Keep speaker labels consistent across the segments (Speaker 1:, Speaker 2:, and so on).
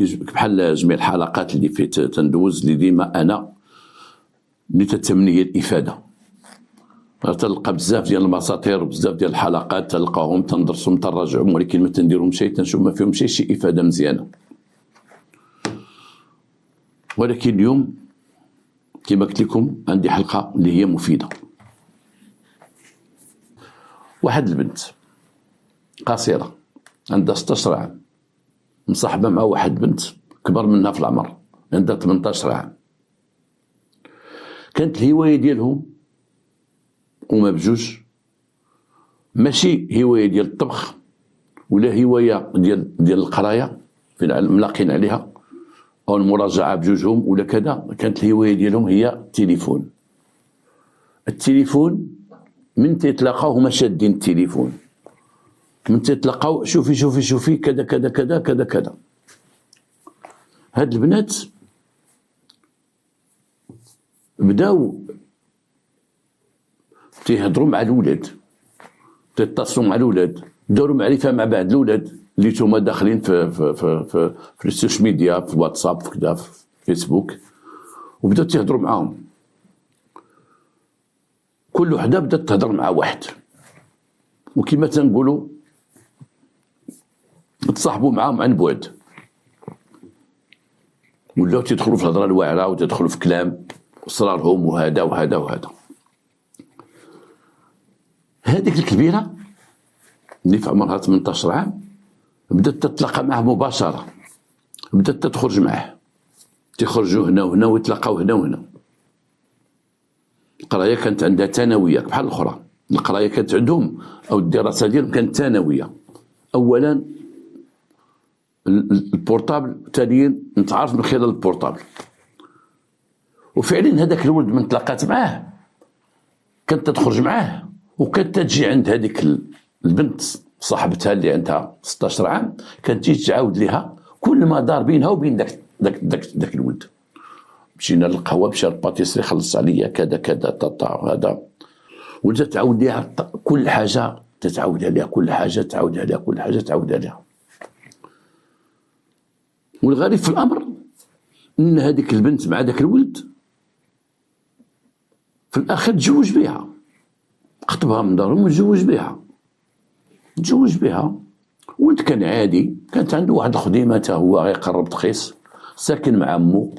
Speaker 1: بحال جميع الحلقات اللي فيه تندوز اللي ديما انا اللي تتمنى هي الافاده. تلقى بزاف ديال المساطير وبزاف ديال الحلقات تلقاهم تندرسهم تنراجعهم، ولكن ما تنديرهم شيء، تنشوف ما فيهم شي افاده مزيانه. ولكن اليوم كما قلت لكم عندي حلقه اللي هي مفيده. واحد البنت قصيره عندها 16 عام مصاحبه مع واحد بنت كبر منها في العمر عندها 18 عام. كانت الهوايه ديالهم هما بجوج ماشي هوايه ديال الطبخ ولا هوايه ديال القرايه فين ملاقين عليها او المراجعه بجوجهم ولا كذا. كانت الهوايه ديالهم هي التليفون. التليفون من تيتلاقاو هما شادين التليفون، من تيتلاقاو شوفي كذا كذا كذا كذا كذا. هاد البنات بداو تيهضروا مع الولاد، تيتصلوا مع الولاد، داروا معرفه مع بعض الولاد اللي توما داخلين في السوشيال ميديا، في واتساب، في كذا، في فيسبوك، وبداو تيهضروا معاهم. كل وحده بدات تهضر مع واحد، وكما تنقولوا تصاحبوا معاهم عن بعد، ولاو تيدخلوا في الهضره الواعره وتدخلوا في كلام اسرارهم وهذا وهذا وهذا. هذيك الكبيره اللي في عمرها 18 عام بدات تتلاقى معه مباشره، بدات تخرج معه، تخرجوا هنا وهنا ويتلاقاو هنا وهنا. القرايه كانت عندها ثانويه بحال الاخرى، القرايه كانت عندهم او الدراسه ديالهم كانت ثانويه. اولا البورطابل، ثانيا نتعرف من خلال البورطابل. وفعلا هذاك الولد من تلاقات معاه كانت تخرج معاه، وكانت تجي عند هذيك البنت صاحبتها اللي عندها 16 عام، كانت تجي تعاود لها كل ما دار بينها وبين داك الولد. مشينا للقهوه، مشى الباتيسري خلص عليا كذا كذا طاطا هذا، وجات تعاود لها كل حاجه، تتعاود عليها كل حاجه، تعاود عليها كل حاجه، تعاود عليها. والغريب في الامر ان هذيك البنت مع داك الولد في الاخر تزوج بها، خطبها من دارهم وتزوج بها. ولد كان عادي، كانت عنده واحد الخديمه حتى هو غير قرب تخيص، ساكن مع امو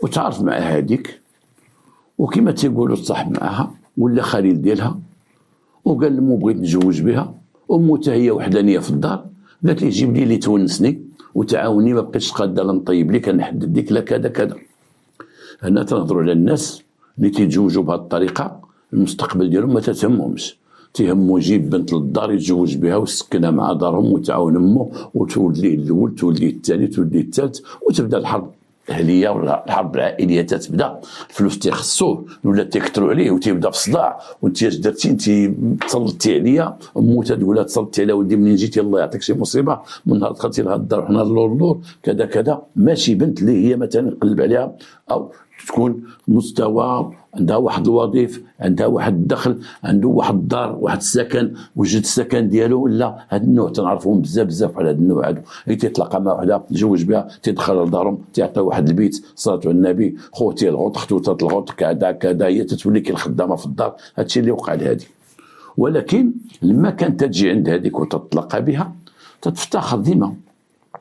Speaker 1: وتعرف مع هذيك، وكما تيقولوا تصاحب معها ولا خليل ديالها، وقال لمو بغيت نتزوج بها. امو حتى هي وحدانيه في الدار، قالت لي جيب لي اللي تونسني وتعاوني، ما بقيتش قاده لا نطيب لك نحدد لك لا كذا كذا. هنا تنهضروا على الناس اللي تيتزوجوا بهذه الطريقه المستقبل ديالهم ما تتهمهمش، تيهمو يجيب بنت للدار يتزوج بها ويسكنها مع دارهم وتعاون امه وتولد ليه الاول، تولد ليه الثاني، تولد ليه الثالث، وتبدا الحرب الاهليه ولا الحرب العائليه تتبدا. الفلوس تيخصوه ولا تيكثروا عليه وتيبدا في صداع، وانت اش درتي انت تسلطتي عليا. امو تقول لها تسلطتي على ولدي منين جيتي الله يعطيك شي مصيبه، من نهار دخلتي لهاد الدار وحنا اللور كذا كذا. ماشي بنت اللي هي مثلا نقلب عليها او تكون مستوى عندها واحد الوظيفه، عندها واحد الدخل، عنده واحد الدار، واحد السكن، وجد السكن ديالو. لا، هاد النوع تنعرفوهم بزاف على هاد النوع هادو، اللي تيتلاقى مع وحده تزوج بها، تيدخل لدارهم، تيعطي واحد البيت، صلاه على النبي، خوتي الغوط، خطوطات الغوط، كذا هي تتولي كي الخدامه في الدار. هادشي اللي وقع لهادي. ولكن لما كانت تجي عند هذيك وتتلاقى بها تتفتخر ديما،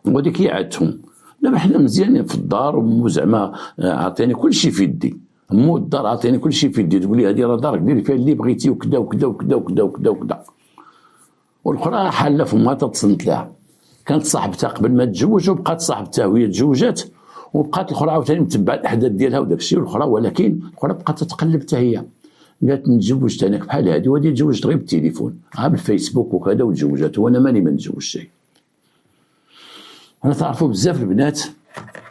Speaker 1: وهذيك هي عادتهم. دابا حنا مزيانين في الدار، ومو زعما عطيني كل شيء في يدي، مو الدار عطيني كل شيء في يدي، تقول لي هذه راه دارك ديري فيها اللي بغيتي وكذا وكذا وكذا وكذا وكذا وكذا. والاخرى حاله فمها تتصنت لها. كانت صاحبتها قبل ما تتزوج وبقات صاحبتها وهي تزوجات، وبقات الاخرى عاوتاني متبعه الاحداث ديالها وداك الشيء. والاخرى ولكن الاخرى بقات تتقلب حتى هي، قالت نتزوج حتى انا بحال هذه، وهذه تزوجت غير بالتليفون بالفيسبوك وكذا وتزوجات، وانا ماني ما نتزوجش. انا تعرفوا بزاف البنات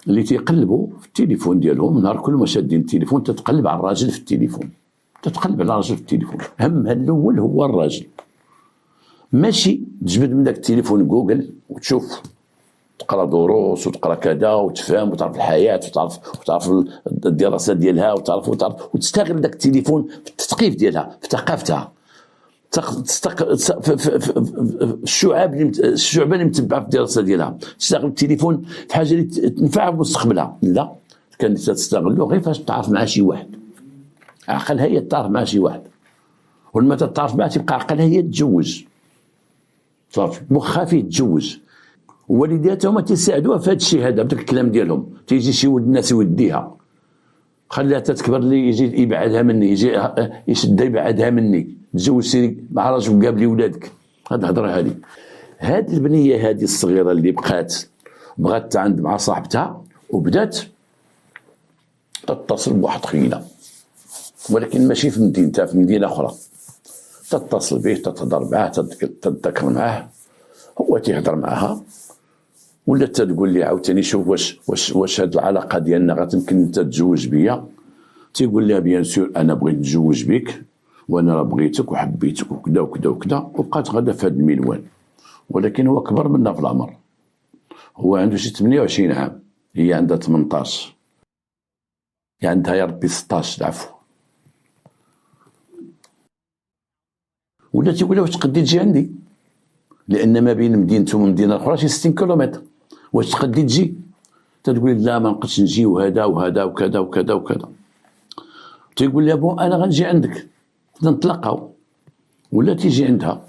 Speaker 1: اللي تيقلبوا في التليفون ديالهم، نهار كل ما شادين التليفون تتقلب على الراجل في التليفون، همها الاول هو الراجل. ماشي تجبد من داك التليفون جوجل وتشوف، تقرا دروس وتقرا كذا وتفهم وتعرف الحياه وتعرف الدراسه ديالها وتعرف وتستغل داك التليفون في التثقيف ديالها، في ثقافتها. الشعبه اللي متبعه في الدراسه ديالها تستغل التليفون في حاجه اللي تنفعها في مستقبلها. لا، كانت تستغلو غير فاش تعرف مع شي واحد. عقلها هي تعرف مع شي واحد، ولما تتعرف معاه تبقى عقلها هي تتزوج، صافي مخها فيه تتزوج. والدياتها هما تيساعدوها في هذا الشيء هذا، بداك الكلام ديالهم. تيجي شي ولد الناس يوديها، خليها تتكبر لي، يجي يبعدها مني، يجي يشدها يبعدها مني، تزوج سيري مع راجل وقابلي ولادك. هاد الهضره هادي. هاد البنيه هادي الصغيره اللي بغات تعند مع صاحبتها وبدات تتصل بواحد خينا، ولكن ماشي في مدينتها، في مدينه اخرى. تتصل به، تتهضر معاه، تتذكر معاه، هو تيهضر معاها، ولا تقول لي عاوتاني شوف واش هاد العلاقه ديالنا غتمكن انت تتزوج بيا. تيقول لها بيان سور انا بغيت نتزوج بك، وانا راه بغيتك وحبيتك وكذا وكذا وكذا. وبقات غادا في هذا المنوال، ولكن هو كبر منا في العمر. هو عنده شي 28 عام، هي عندها 18، يعني عندها يا ربي 16 العفو. ولا تيقول لها واش تقدي تجي عندي، لان ما بين مدينته ومدينه اخرى شي 60 كيلومتر، واش تقدي تجي؟ تقول لا ما نقدش نجي، وهذا وهذا وكذا وكذا وكذا. تيقول لها بون انا غنجي عندك نتلاقاو. ولا تيجي عندها،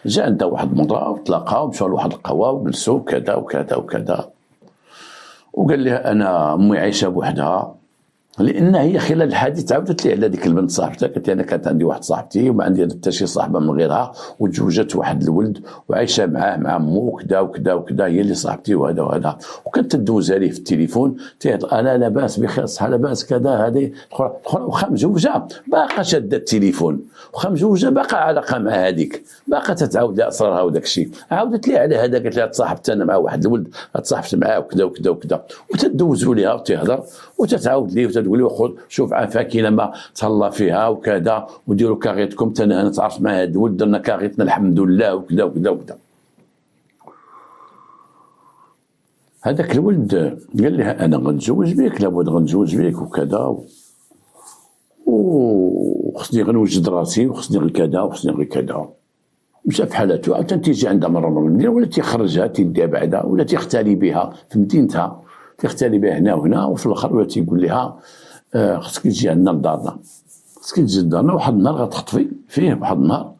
Speaker 1: جا عندها واحد المره وتلاقاو، مشاو لواحد القهوه وجلسوا كذا وكذا وكذا. وقال لها انا امي عايشه بوحدها، لان هي خلال الحديث عاودت لي على ديك البنت صاحبتها. قالت لي انا كانت عندي واحد صاحبتي وما عندي حتى شي صاحبه من غيرها، وتزوجت واحد الولد وعايشه معاه مع مو وكذا وكذا وكذا، هي اللي صاحبتي وهذا وهذا. وكانت تدوز عليه في التليفون، انا لاباس بخير صحه لاباس كذا. هذه اخرى واخا مزوجه باقا شاده التليفون، واخا مزوجه باقا علاقه مع هذيك، باقا تتعاود لها اسرارها وداك الشيء. عاودت لي على هذا، قالت لها تصاحبت انا مع واحد الولد، تصاحبت معاه وكذا وكذا وكذا. وتدوزوا ليها وتهضر وتتعاود ليه وتقول له خذ شوف عافاك لما تهلا فيها وكذا، وديروا كاغيتكم. انا تعرف مع هذا الولد درنا كاغيتنا الحمد لله وكذا وكذا وكذا. هذاك الولد قال لها انا غنتزوج بك، لابد غنتزوج بك وكذا، وخصني غنوجد راسي وخصني غير كذا وخصني غير كذا. مشى في حالته، عاد تيجي عندها مره المدينه، ولا تيخرجها تيديها بعدا، ولا تيختلي بها في مدينتها، تيختلي بها هنا وهنا. وفي الاخر ولا تيقول لها خصك تجي عندنا لدارنا، خصك تجي لدارنا. واحد النهار غتخطفي فيه، واحد النهار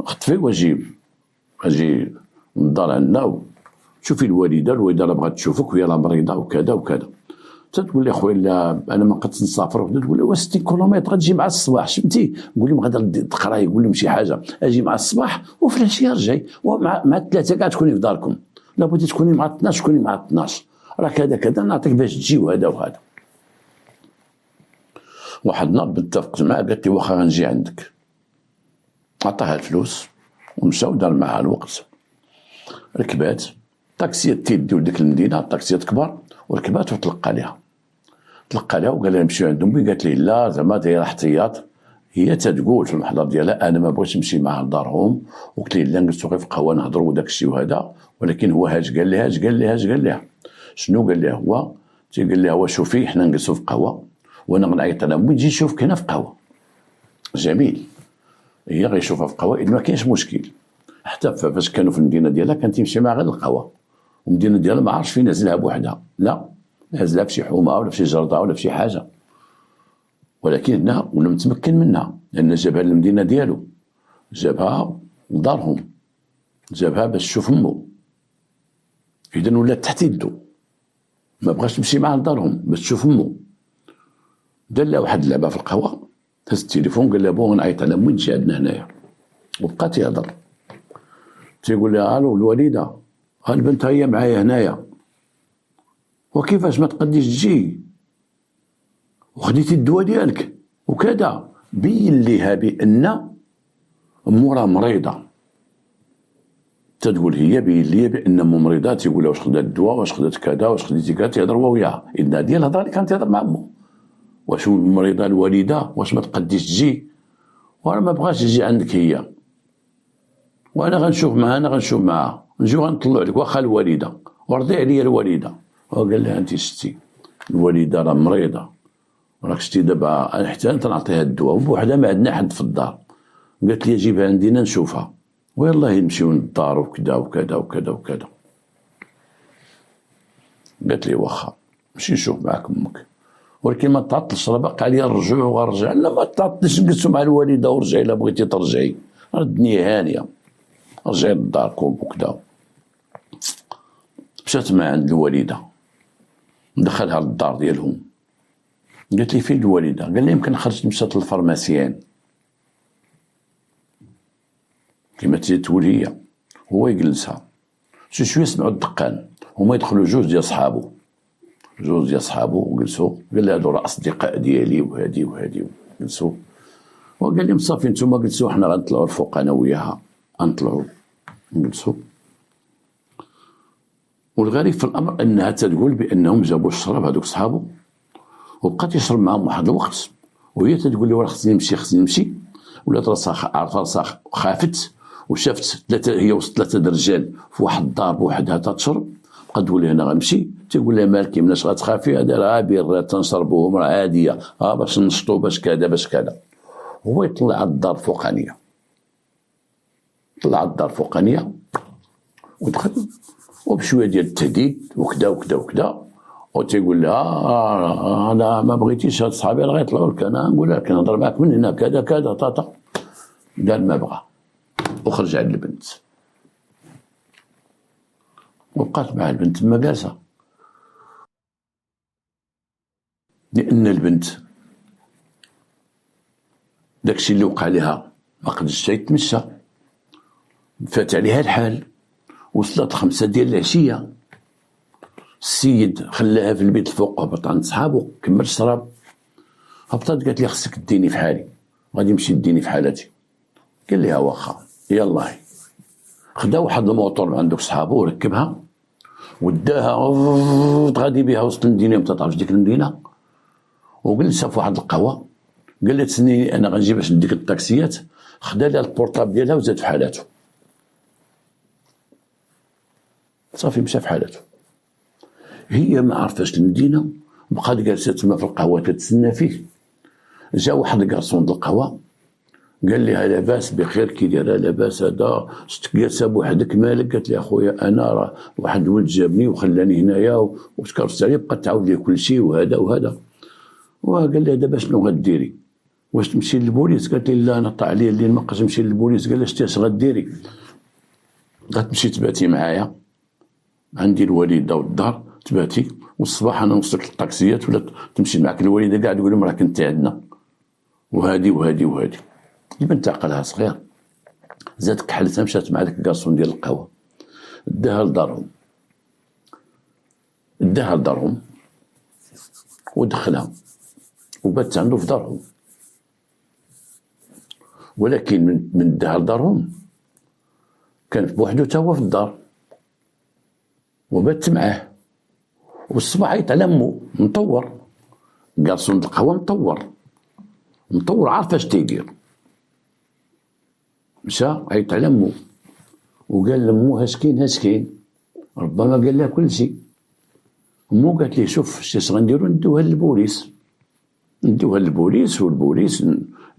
Speaker 1: خطفي واجي للدار عندنا وتشوفي الوالده راه بغات تشوفك وهي راه مريضه وكذا وكذا. تقول لي خويا لا انا ما قدرتش نسافر. تقول لي 60 كيلومتر غتجي مع الصباح، شفتي؟ نقول لهم غادا تقراي، يقول لهم شي حاجه، اجي مع الصباح وفي العشيه رجعي، ومع الثلاثه كاع تكوني في داركم. لا بغيتي تكوني مع 12 كوني مع 12، راه كذا كذا نعطيك باش تجي وهذا وهذا. واحد النهار اتفقت معاه، قالت لي واخا غنجي عندك. عطاها الفلوس ومشى ودار معها الوقت. ركبات طاكسيات تيديو لديك المدينه، طاكسيات كبار، وركبات وتلقى لها وقال لها نمشيو عند امي. قالت لي لا زعما دايره احتياط. هي تتقول في المحضر ديالها انا ما بغيتش نمشي معها لدارهم، وقلت لي لا نجلسوا غير في قهوه نهضروا وداك الشيء وهذا. ولكن هو هاج قال لها شنو قال لها؟ هو تيقال لها شوفي حنا نجلسوا في قهوه وانا غنعيط على امي تجي تشوفك هنا في قهوه. جميل، هي غيشوفها في قهوه، ما كاينش مشكل. حتى فاش كانوا في المدينه ديالها كان تيمشي معها غير للقهوه، والمدينه ديالها ما عرفش فين نازلها بوحدها، لا نازلها في شي حومه ولا في شي جرده ولا في شي حاجه. ولكن هنا ولا متمكن منها، لان جابها للمدينه ديالو، جابها لدارهم، جابها باش تشوف امو. اذا ولات تحت يدو، ما بغاش تمشي معاه لدارهم باش تشوف امو. دار لها واحد اللعبه في القهوه، هز التليفون قال لها بون نعيط على امي تجي عندنا هنايا. وبقى تيهضر، تيقول لها الو الوالده، البنت هي معايا هنايا، وكيفاش ما تقديش تجي وخديتي الدواء ديالك وكذا. بين ليها بان امو راه مريضه. تتقول هي بين ليا بان امو مريضه. تيقول لها واش خدات الدواء، واش خدات كذا، واش خديتي كذا. تيهضر هو وياها، اذن هذه الهضره اللي كانت تهضر مع امو. واش مريضه الوالده، واش ما تقديش تجي، وانا ما بغاش تجي عندك هي، وانا غنشوف معها نجيو غنطلعوا لك واخا الوالده، ورضي عليا الوالده. وقال لها انت شتي الوالده راه مريضه، راك شتي دابا حتى انت نعطيها الدواء بوحدها، ما عندنا حد في الدار، قالت لي جيبها عندنا نشوفها، والله نمشيو للدار وكذا وكذا وكذا وكذا. قالت لي واخا نمشي نشوف معاك امك، ولكن ما تعطلش، راه باقي عليا الرجوع وغنرجع. لا ما تعطلش، جلسوا مع الوالده ورجعي الا بغيتي ترجعي، راه الدنيا هانيه، رجعي لداركم وكذا. مشات مع عند الوالده، دخلها للدار ديالهم. قالت لي فين الوالده؟ قال لي يمكن خرجت مشات للفارماسيان كيما تقول هي. هو يجلسها شويه، سمعوا الدقان، هما يدخلوا جوج ديال صحابو وجلسوا. قال لي هادو راه اصدقاء ديالي وهادي وهادي، جلسوا. وقال لهم صافي نتوما جلسوا، حنا غنطلعوا الفوق انا وياها، غنطلعوا نجلسوا. والغريب في الامر انها تقول بانهم جابوا الشراب هذوك صحابو، وبقات يشرب معهم واحد الوقت، وهي تقول لي خصني نمشي. ولات راسها خافت، وشافت ثلاثه، هي وسط ثلاثه رجال في واحد الدار بوحدها تشرب. بقات تقول لي انا غنمشي، تقول لها مالكي مناش غتخافي، هذا راه بيرات تنشربوهم راه عاديه، باش نشطوا باش كذا باش كذا. هو يطلع على الدار الفوقانيه، طلع على الدار الفوقانيه ودخل، وبشويه ديال التهديد وكذا وكذا وكذا، وتيقول لها انا ما بغيتيش هاد صحابي راه غيطلعوا لك، انا نقول لك نهضر معاك من هنا كذا كذا طاطا. قال ما بغى، وخرج عند البنت، وبقات مع البنت تما جالسه. لان البنت داكشي اللي وقع لها ما قدرتش تمشى، فات عليها الحال، وصلت 5 ديال العشيه، السيد خلاها في البيت الفوق وهبط عند صحابو كمل الشراب. هبطت قالت لي خصك ديني في حالي، غادي نمشي ديني في حالتي. قال لها واخا يلاه. خدا واحد الموطور من عندك صحابو وركبها وداها غادي بها وسط المدينه، ما تعرفش ديك المدينه، وجلسها في واحد القهوه. قال لها تسنيني انا غنجي باش نديك الطاكسيات. خدا لها البورطاب ديالها وزاد في حالته، صافي مشى في حالته. هي ما عرفاش المدينه، بقات جالسه تما في القهوه تتسنى فيه. جا واحد الكارسون د القهوه قال لها لاباس بخير، كي دايره لاباس، هذا شتك جالسه بوحدك مالك؟ قالت لي اخويا انا راه واحد الولد جابني وخلاني هنايا وتكرفت عليه، بقات تعاود لي كل شيء وهذا وهذا. وقال لها دابا شنو غديري؟ واش تمشي للبوليس؟ قالت لي لا انا طاح عليا الليل ما بقاش نمشي للبوليس. قال لها شتي اش غديري؟ غتمشي تباتي معايا عندي الوالده والدار، تباتي والصباح انا نوصلك للطاكسيات، ولا تمشي معك الوالده كاع تقول لهم راه كنت عندنا وهادي وهادي وهادي. البنت عقلها صغير، زاد كحلتها مشات مع داك الكارسون ديال القهوه، داها لدارهم ودخلها وبات عنده في دارهم. ولكن من داها لدارهم كان بوحدو تا هو في الدار، وبات معاه. والصباح عيط على مو مطور، كارسون القهوه مطور عارف اش تيدير. مشى عيط على مو وقال لمو هاش كاين، ربما قال لها كل شيء. مو قالت لي شوف اش غنديرو، ندوها للبوليس، والبوليس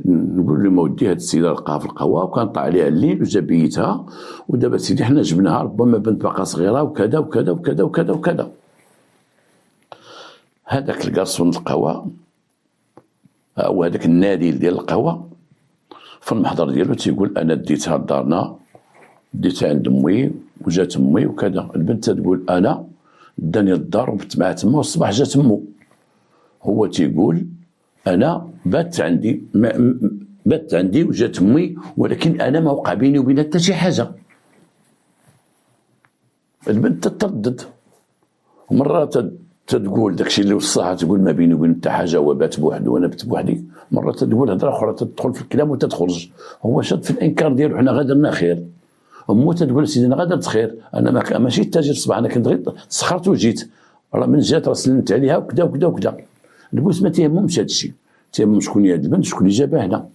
Speaker 1: نقول لهم ودي هاد السيده لقاها في القهوه وكان طلع عليها الليل وجا بيتها، ودابا سيدي حنا جبناها، ربما بنت باقا صغيره وكذا وكذا وكذا وكذا وكذا. هذاك الكارسون القهوه او هذاك النادي ديال القهوه في المحضر ديالو تيقول انا ديتها لدارنا، ديتها عند امي وجات امي وكذا. البنت تقول انا داني للدار وبت معاه تما، والصباح جات امو. هو تيقول انا بات عندي وجات امي، ولكن انا ما وقع بيني وبينها حتى شي حاجه. البنت تتردد، مرات تقول داكشي اللي وصاها، تقول ما بيني وبين حتى حاجه، هو بات بوحدو وانا بت بوحدي. مرات تقول هضره اخرى تدخل في الكلام وتتخرج. هو شاد في الانكار ديالو، حنا غادرنا خير. امو تقول سيدي انا غادرت خير، انا ماشي التاجر الصباح، انا كنت غير تسخرت وجيت، راه من جات راه سلمت عليها وكذا وكذا وكذا. البوس ما تيهمهمش هذا الشيء، تيهمهم شكون هي هاد البنت، شكون اللي جابها هنا.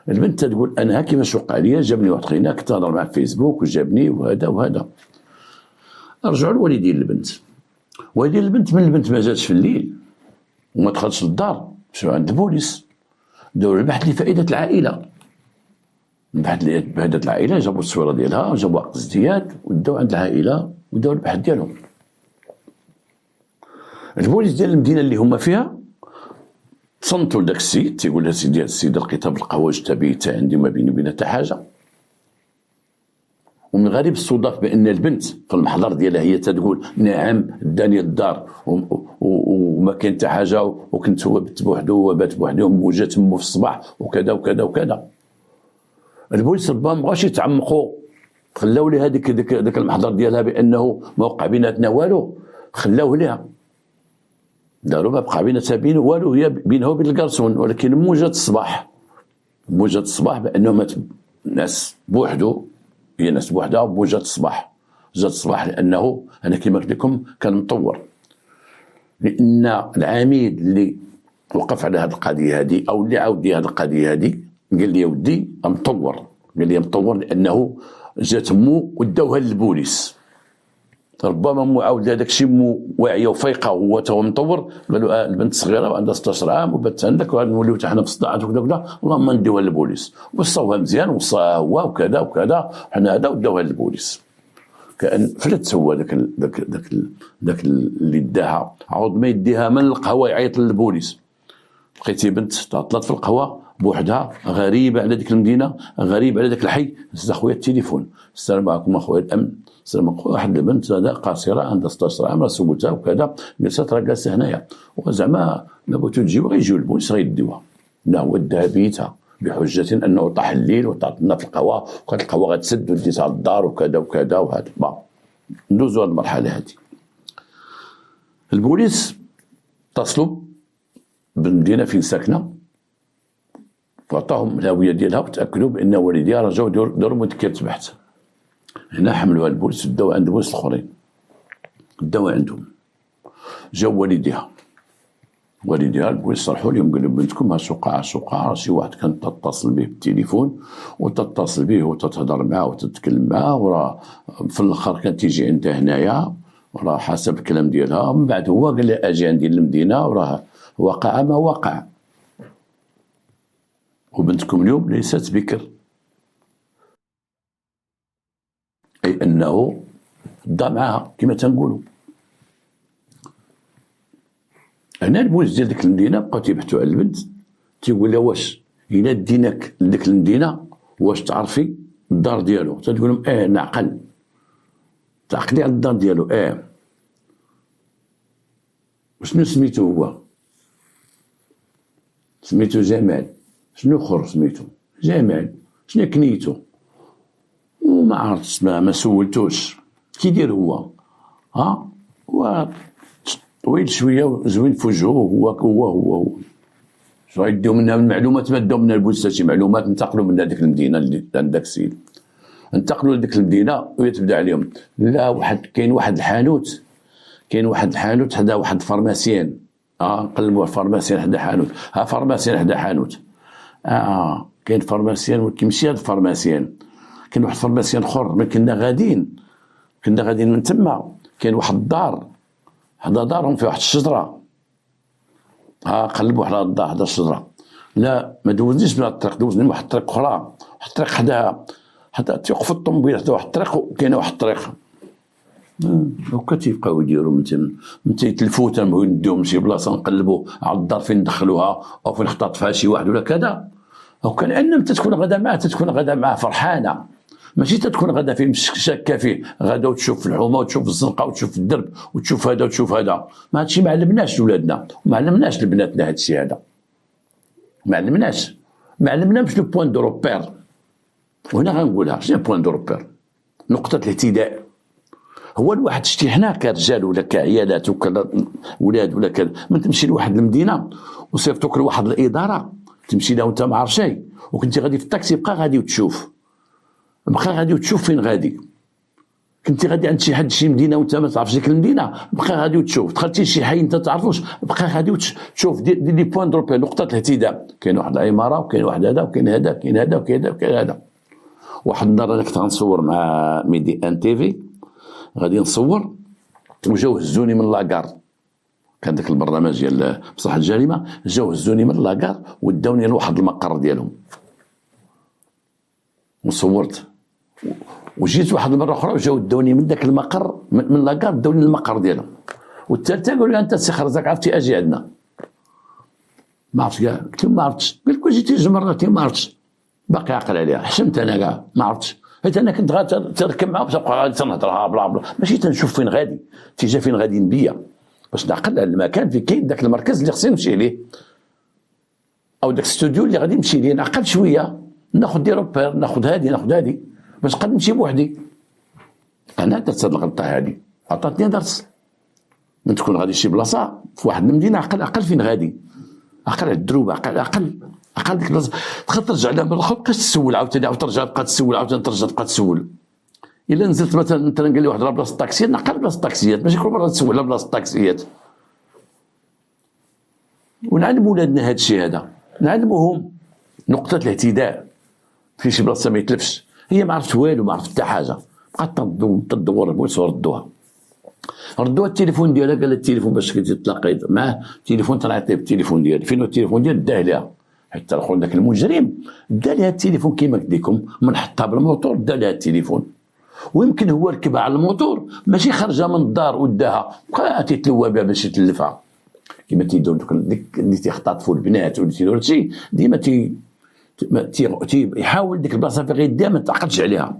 Speaker 1: البنت تقول انا كيفاش وقع ليا، جابني واحد خينا كنت نهضر معاه في فيسبوك وجابني وهذا وهذا. رجعوا لوالدين البنت، والدين البنت من البنت ما جاتش في الليل وما دخلتش للدار، مشاو عند البوليس داروا البحث لفائده العائله. من بعد بهدت العائله جابوا التصويره ديالها، جابوا عقد الازدياد وداو عند العائله وداو البحث ديالهم. البوليس ديال المدينه اللي هما فيها صنتوا لداك السيد، تيقول لها سيدي هاد السيد لقيتها بالقهوه جبتها بيتها عندي وما بيني وبينها حتى حاجه. ومن غريب الصدف بان البنت في المحضر ديالها هي تقول نعم داني الدار وما كان حتى حاجه، وكنت هو بت بوحدو وبات بوحدو وجا تمو في الصباح وكذا وكذا وكذا. البوليس ربما مابغاوش يتعمقوا، خلاو لها داك المحضر ديالها بانه ما وقع بيناتنا والو، خلاوه لها داروا ما بقى بيناتها والو، هي بينها وبين الكرسون. ولكن موجة الصباح بانه مات ناس بوحدو، هي ناس بوحدها بوجة الصباح. جات الصباح لانه انا كما قلت لكم كان مطور، لان العميد اللي وقف على هذه القضيه هذه او اللي عاود لي هذه القضيه هذه قال لي يا ودي مطور، قال لي مطور لانه جات مو وداوها للبوليس. ربما مو عاود هذاك الشيء مو واعيه وفايقه هو تا هو مطور، قالوا البنت صغيره وعندها 16 عام وبات عندك ونوليو حتى حنا في الصداعات وكذا وكذا، اللهم نديوها للبوليس. وصاوها مزيان وصاها هو وكذا وكذا، حنا هذا وداوها للبوليس. كان فلت هو داك اللي داها، عوض ما يديها من القهوه يعيط للبوليس. لقيتي بنت تعطلت في القهوه بوحدها، غريبه على ديك المدينه، غريبه على داك الحي. هز اخويا التليفون، السلام عليكم اخويا الامن، السلام عليكم. واحد البنت هذا قاصره عندها 16 عام، راه سولتها وكذا، جلست راه جالسه هنايا، وزعما ما بغيتو تجيو غيجيو البوليس غيديوها. لا هو داها بيتها بحجه انه طاح الليل وطاحنا في القهوه وكانت القهوه غتسد وديتها للدار وكذا وكذا وهذا. ندوزو هذه المرحله هذه. البوليس اتصلوا بالمدينه فين ساكنه وعطاهم الهويه ديالها وتاكدوا بان والديها رجعوا داروا مذكره بحث. هنا حملوها البوليس وداو عند البوليس الاخرين، داو عندهم. جاو والديها البوليس صرحوا لهم قالوا بنتكم هالشقعه شي واحد كانت تتصل به بالتليفون وتتصل به وتتهضر معاه وتتكلم معاه، وراه في الاخر كانت تيجي عندها هنايا، وراه حسب الكلام ديالها. من بعد هو قال لها اجي عندي للمدينه وراه وقع ما وقع، وبنتكم اليوم ليست بكر، اي انه ضا معها كما تنقولوا. هنا البوليس ديال ديك المدينه بقاو تيبحثوا على البنت، تيقول لها واش الا ديناك لديك المدينه واش تعرفي الدار ديالو؟ تتقول لهم نعقل، تعقلي على الدار ديالو. شنو سميتو هو؟ سميتو جمال. شنو اخر سميتو؟ جمال. شنو كنيتو؟ وما عرفتش، ما سولتوش كيدير هو. هو طويل شويه وزوين في وجهه، هو شنو غيديو منها من المعلومات؟ ما داو منها البوليس شي معلومات، انتقلوا من هذيك المدينه اللي عند داك السيد، انتقلوا لديك المدينه ويتبدا عليهم. لا كاين واحد الحانوت حدا واحد فارماسيان، نقلبوا فارماسيان حدا حانوت، فارماسيان حدا حانوت. كاين فارماسيان ولكن ماشي هذا الفارماسيان، كاين واحد فارماسيان اخر. ملي كنا غاديين من تما كاين واحد الدار، حدا دارهم في واحد الشجره، قلبوا على الدار حدا الشجره. لا ما دوزنيش من الطريق، دوزني واحد الطريق اخرى، واحد الطريق حتى تيوقف الطوموبيل حتى واحد الطريق وكاينه واحد الطريق. هكا تيبقاو يديروا من تيتلفوا تنبغيو نديوهم شي بلاصه نقلبوا على الدار فين ندخلوها او فين اختطفها شي واحد ولا كذا. هكا لان تتكون غدا معاه فرحانه، ماشي تتكون غدا فيه شاكه فيه، غدا وتشوف في الحومه وتشوف في الزنقه وتشوف في الدرب وتشوف هذا وتشوف هذا. ما هادشي ما علمناش لولادنا وما علمناش لبناتنا هادشي هذا، ما علمنا شنو بوان دو روبير. وهنا غنقولها شنو بوان دو روبير، نقطه الاهتداء. هو الواحد شتي حنا كرجال ولا كعيالات ولا ولاد ولا كذا، ما تمشي لواحد المدينه وصيفطوك لواحد الاداره تمشي لها وانت ما عارف شيء، وكنتي غادي في الطاكسي بقى غادي وتشوف فين غادي. كنتي غادي عند شي حد شي مدينه وانت ما تعرفش ديك المدينه، بقى غادي وتشوف. دخلتي شي حي انت تعرفوش، بقى غادي وتشوف دير لي بوان دروبي، نقطه الاهتداء. كاين واحد العماره وكاين واحد هذا وكاين هذا وكاين هذا وكاين هذا وكاين هذا. واحد النهار انا كنت غنصور مع ميدي ان تيفي، غادي نصور وجاو هزوني من لاكار، كان داك البرنامج ديال بصح الجريمه، جاو هزوني من لاكار وداوني لواحد المقر ديالهم. وصورت وجيت واحد المره اخرى وجاو داوني من ذاك المقر من لاكار داوني للمقر ديالهم. والثالثه قالوا لي انت السي خرزاك عرفتي اجي عندنا. ما عرفتش كاع، قلت لهم ما عرفتش. قال لك جيتي جوج مرات ما عرفتش. باقي عاقل عليها، حشمت انا كاع ما عرفتش، حيت انا كنت غادي تركب معاهم تبقى غادي تنهضرها بلا بلا، ماشي تنشوف فين غادي تيجا فين غادي نبيا باش نعقل على المكان فين كاين ذاك المركز اللي خصني نمشي ليه، او ذاك الاستوديو اللي غادي نمشي ليه، نعقل شويه ناخذ دي روبير، ناخذ هذه باش نقدر نمشي بوحدي. انا درت هذه الغلطه هذه، عطاتني درس. من تكون غادي شي بلاصه في واحد المدينه عقل فين غادي، عقل على الدروب، عقل ديك البلاصه، تقدر ترجع لها من الاخر تبقاش تسول عاوتاني، عاود ترجع تبقى تسول عاوتاني، ترجع تبقى تسول. الا نزلت مثلا قال لي واحد راه بلاصه الطاكسيات، نعقل بلاصه الطاكسيات، ماشي كل مره تسول على بلاصه الطاكسيات. ونعلموا ولادنا هذا الشيء هذا، نعلموهم نقطه الاعتداء في شي بلاصه ما يتلفش. هي ما عرفت والو، ما عرفت حتى حاجه، بقات تدور البوليس وردوها التليفون ديالها. قال التليفون باش تلاقيت معاه التليفون، تنعطيه بالتليفون ديالي، فين هو التليفون ديالي؟ داه ليها، حتى الاخر ذاك المجرم دا ليها التليفون كيما قلت لكم، من حطها بالموتور دا ليها التليفون. ويمكن هو ركبها على الموتور ماشي خرجها من الدار وداها، بقى تيتلوى بها باش يتلفها كيما تيديروا دوك اللي تيختطفوا البنات واللي تيديروا هادشي، ديما يحاول ديك البلاصه فين غيديها ما تعقدش عليها.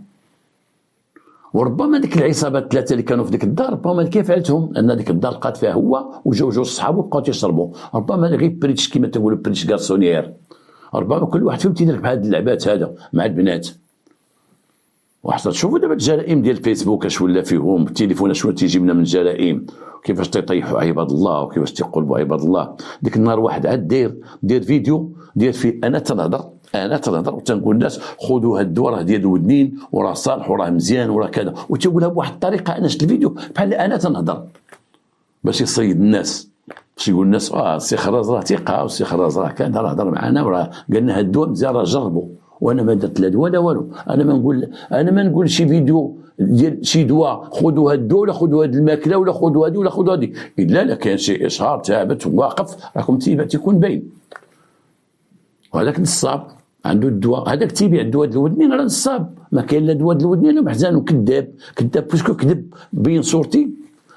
Speaker 1: وربما ديك العصابات الثلاثه اللي كانوا في ديك الدار ربما كيف فعلتهم، ان ديك الدار لقات فيها هو وجوج صحابو بقاو تيشربوا، ربما غير بريتش كيما تقولوا بريتش كارسونيير، ربما كل واحد فيهم تيدير بهاد اللعبات هذا مع البنات. وحتى تشوفوا دابا الجرائم ديال الفيسبوك اش ولا فيهم، التليفون اش تيجي لنا من الجرائم، كيفاش تيطيحوا عباد الله وكيفاش تيقلبوا عباد الله. ديك النهار واحد عاد دير فيديو ديال فيه انا تنهضر وتنقول الناس خذوا هاد الدواء راه ديال الودنين وراه صالح وراه مزيان وراه كذا، وتيقولها بواحد الطريقه. انا شفت الفيديو بحال انا تنهضر باش يصيد الناس، باش يقول الناس السي خراز راه ثقه، والسي خراز راه كان هضر معنا وراه قال لنا هاد الدواء مزيان راه جربوا. وانا ما درت لا دواء لا والو، انا ما نقول شي فيديو ديال شي دواء خذوا هاد الدواء ولا خذوا هاد الماكله ولا خذوا هادي ولا خذوا هادي، الا لا كان شي اشهار ثابت واقف راكم تيكون باين. وهذاك نصاب عنده الدواء، هذاك تيبيع الدواء ديال الودنين راه نصاب، ما كاين لا دواء ديال الودنين، محزان وكذاب باسكو كذب بين صورتي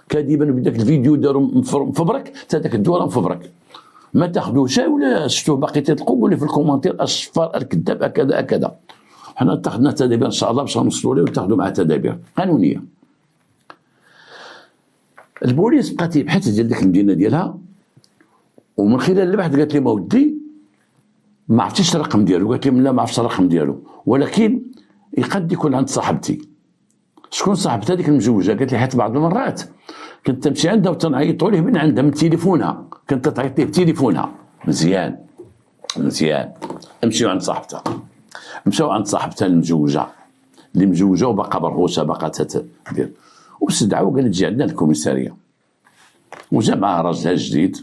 Speaker 1: كاذبا، بداك الفيديو دارو مفبرك، حتى داك الدواء راه مفبرك. ما تاخذوش ولا شفتوه باقي تلقوا قولوا في الكومنتير الشفار الكذاب هكذا. حنا اتخذنا تدابير ان شاء الله باش نوصلوا ليه وتاخذوا معاه تدابير قانونيه. البوليس بقى تيبحث ديال ديك المدينه ديالها، ومن خلال البحث قالت لي ما ودي ما عرفتيش الرقم ديالو، قالت لي لا ما عرفتش الرقم ديالو، ولكن يقد يكون عند صاحبتي. شكون صاحبتها؟ ديك المزوجه. قالت لي حيت بعض المرات كنت تمشي عندها وتنعيطوا ليه من عندها من تليفونها، كنت تعيط ليه بتليفونها. مزيان امشيو عند صاحبتها، مشاو عند صاحبتها المزوجه اللي مزوجه وباقا برهوشه باقا تدير، واستدعوا قال تجي عندنا الكوميساريه، وجا معها راجلها الجديد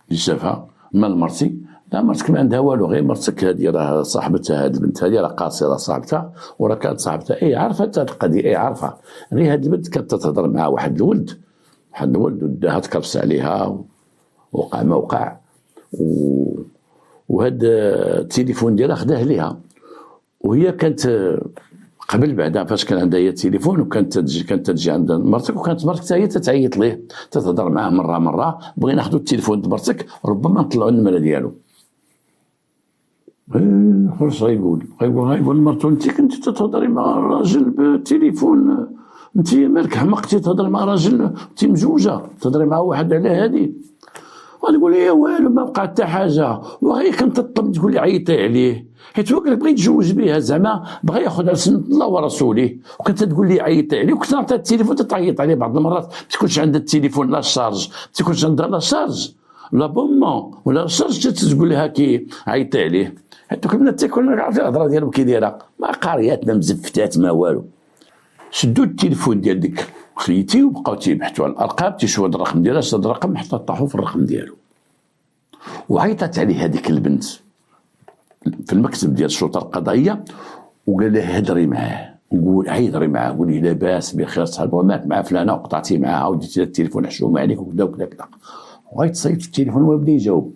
Speaker 1: اللي شافها. مال مرتي؟ لا مرتك ما عندها والو، غير مرتك هذه راه صاحبتها، هذه البنت هذه راه قاصره صاحبتها، وراه كانت صاحبتها عارفه هاد القضيه عارفه، غير هذه البنت كانت تهضر مع واحد الولد وداها تكرس عليها وقع ما وقع، وهذا التليفون ديالها خداه ليها. وهي كانت قبل بعدا فاش كان عندها هي التليفون وكانت تجي عند مرتك، وكانت مرتك هي تتعيط ليه تتهضر معاه مره بغينا ناخذوا التليفون د مرتك ربما نطلعوا النمره ديالو. واش غيقول مرتو انت كنتي تتهضري مع راجل بالتليفون، انت مالك حمقتي تهضري مع راجل انت مزوجه تهضري مع واحد على هذه؟ غتقول لي والو ما بقى حتى حاجه، وغير كنت تطلب تقول لي عيطي عليه حيت هو بغى يتزوج بها، زعما بغى ياخذ على سنه الله ورسوله، وكنت تقول لي عيطي عليه، وكنت نعطيها التليفون تتعيط عليه. بعض المرات ما تكونش عندها التليفون لا شارج، ما تكونش عندها لا شارج لا بومون ولا شارج، تقول لها كي عيطي عليه. حيت دوك البنات تيكون عارف الهضره ديالهم كي دايره، ما قارياتنا مزفتات ما والو. شدوا التليفون ديال ديك خيتي وبقاو تيبحثوا على الارقام، تيشوفوا الرقم ديالها، شاد الرقم حتى طاحوا في الرقم ديالو. وعيطت عليه هذيك البنت في المكتب ديال الشرطه القضائيه، وقال لها هضري معاه، هضري معاه قولي لاباس بخير صاحبي ومات مع فلانه وقطعتي معاها وديتي لها التليفون حشومه عليك وكذا وكذا كذا. وغيتصيد في التليفون وما بدا يجاوب.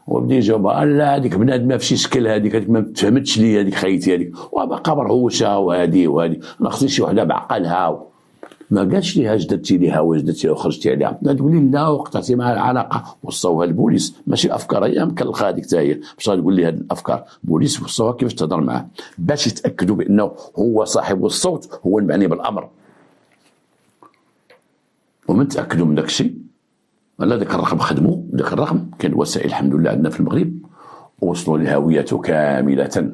Speaker 1: وبدا يجاوبها لا هذيك بنادم في شي شكل، هذيك ما تفهمتش لي، هذيك خيتي هذيك وباقا مرهوشه وهذه انا خصني شي وحده بعقلها. ما قالش ليها اش درتي ليها واش درتي ليها وخرجتي عليها، لا تقول لي لا وقطعتي معها العلاقه. وصوها البوليس، ماشي افكار هي مكلخه هذيك حتى هي باش غتقول لي هذه الافكار. البوليس وصوها كيفاش تهضر معاه باش يتاكدوا بانه هو صاحب الصوت هو المعني بالامر. ومن تاكدوا من داك الشيء لا داك الرقم خدموا، داك الرقم كاين وسائل الحمد لله عندنا في المغرب ووصلوا لهويته كامله،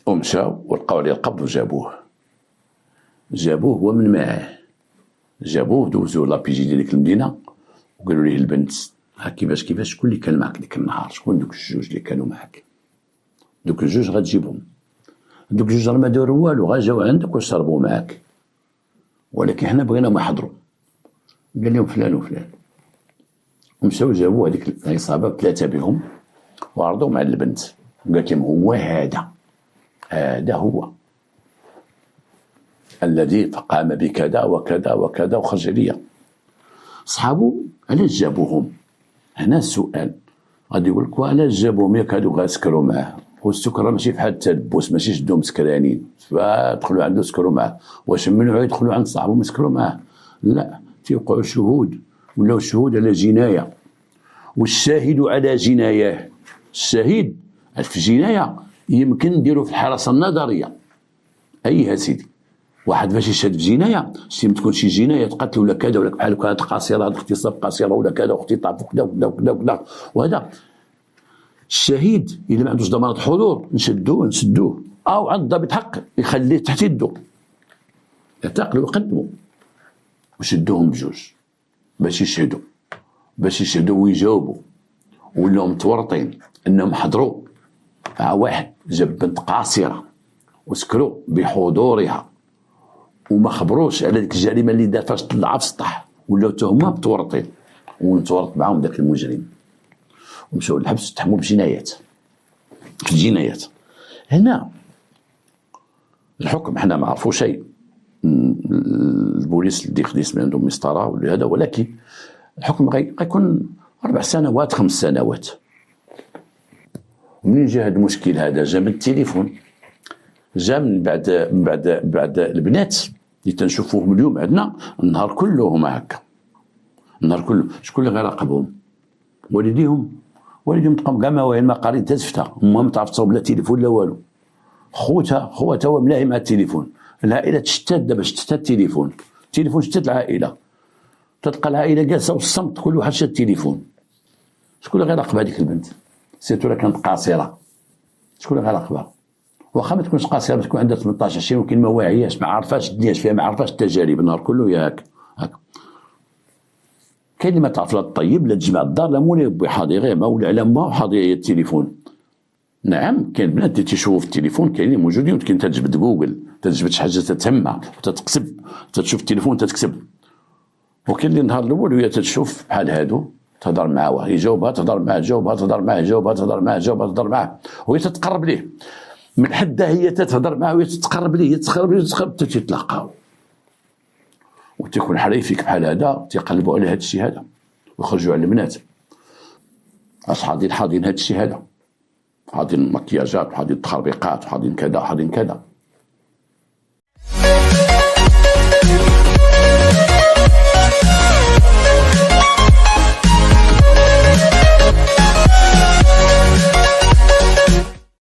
Speaker 1: ومشاو ولقاو عليه القبض جابوه هو من معاه، جابوه دوزوه لابيجي ديال ديك المدينه وقالوا ليه البنت ها كيفاش شكون اللي كان معك ديك النهار، شكون دوك الجوج اللي كانوا معك، دوك الجوج غتجيبهم، دوك الجوج راه ما داروا والو، غا جاو عندك وشربوا معاك ولكن حنا بغينا يحضروا. قال لهم فلان وفلان، ومشاو جابوا هذيك العصابه ثلاثه بهم وعرضوهم على البنت وقالت لهم هو هذا هو الذي قام بكذا وكذا وكذا وخرج عليا. صحابو علاش جابوهم؟ هنا السؤال غادي يقول لك علاش جابوهم ياك هادو غاسكروا معاه، والسكر ماشي بحال التلبس، ماشي شدوهم سكرانين فدخلوا عنده سكروا معاه، واش منعوا يدخلوا عند صاحبهم يسكروا معاه؟ لا، تيوقعوا شهود ولاو الشهود على جنايه والشاهد على جناياه. الشهيد في جنايه يمكن نديرو في الحراسه النظريه ايها سيدي، واحد باش يشهد في جنايه ما تكون شي جنايه قتل ولا كذا ولا بحال كانت قاصره اغتصاب قاصره ولا كذا واختطاف وكذا وكذا وكذا وكذا. وهذا الشهيد الا ما عندوش ضمانه حضور نسدوه او عند ضابط حق يخليه تحت يده، يعتقلوا ويقدموا وشدوهم بجوج باش يشهدوا ويجاوبوا، ولاو متورطين انهم حضروا مع واحد جاب بنت قاصره وسكروا بحضورها وما خبروش على ديك الجريمه اللي دار فاش طلع في السطح، ولاو حتى هما متورطين ونتورط معاهم ذاك المجرم ومشاو للحبس وتحموا بجنايات في الجنايات. هنا الحكم حنا ما عرفوا شيء، البوليس اللي خديت من عندهم مسطره ولا هذا، ولكن الحكم غيكون 4 سنوات 5 سنوات. ومنين جا هذا المشكل هذا؟ جا من التليفون، جا من بعد البنات اللي تنشوفوهم اليوم عندنا النهار كله هما هكا، النهار كله. شكون اللي غيراقبهم؟ والديهم تقام كاع ما قارين تزفتها، امها ما تعرف تصاوب لا تليفون لا والو، خوتها هو ملاهي مع التليفون. العائله تشتت دابا، شتت التليفون شتت العائله، تلقى العائله جالسه والصمت كل واحد شاد التليفون. شكون اللي غيراقب هذيك البنت؟ سيرتو الا كانت قاصره، شكون اللي غيراقبها؟ واخا ما تكونش قاصره، تكون عندها 18 20 ولكن ما واعياش، ما عارفاش الدنيا فيها، ما عارفاش التجارب، النهار كله ياك هكا. كاين اللي ما تعرف لا الطيب لا تجمع الدار لا مولي بوي حاضي ما ولا على ما حاضي التليفون. نعم كاين بنات اللي تيشوفوا في التليفون كاينين موجودين، وكاين تجبد جوجل تجبد شي حاجه تتهمها وتتقسب، تشوف التليفون تتكسب. وكاين اللي النهار الاول وهي تشوف بحال هادو تهضر معاه يجاوبها، تهضر معاه جاوبها، تهضر معاه جاوبها، تهضر معاه جاوبها، تهضر معاه وهي تتقرب ليه من حدها، هي تتهضر معاه وهي تتقرب ليه حتى تيتلاقاو. وتيكون حريفيك بحال هذا تيقلبوا على هذا الشيء هذا ويخرجوا على البنات اش حاضين هذا الشيء هذا، حاضين المكياجات وحاضين التخربيقات وحاضين كذا وحاضين كذا.